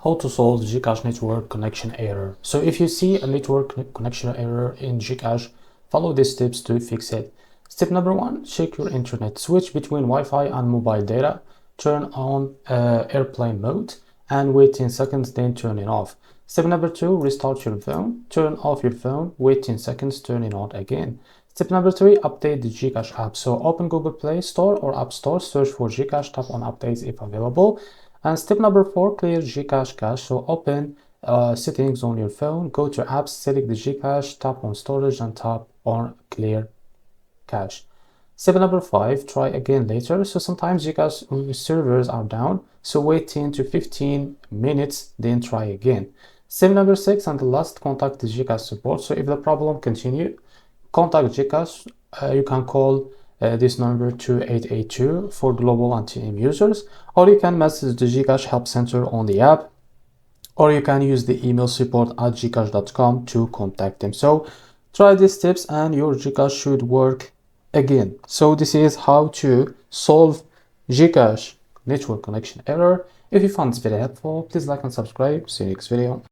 how to solve GCash network connection error. So if you see a network connection error in GCash, follow these steps to fix it. Step number 1, check your internet. Switch between Wi-Fi and mobile data. Turn on airplane mode and wait 10 seconds, then turn it off. Step number 2, restart your phone. Turn off your phone, wait 10 seconds, turn it on again. Step number 3, update the GCash app. So open Google Play Store or App Store, search for GCash, tap on updates if available. And step number 4, clear GCash cache. So open settings on your phone, go to apps, select the GCash, tap on storage and tap on clear cache. Step number 5, try again later. So sometimes GCash servers are down, so wait 10 to 15 minutes, then try again. Step number 6 and the last, contact the GCash support. So if the problem continues, contact GCash. You can call this number 2882 for global and TM users, or you can message the GCash help center on the app, or you can use the email support@gcash.com to contact them. So try these tips and your GCash should work again. So this is how to solve GCash network connection error. If you found this video helpful, please like and subscribe. See you next video.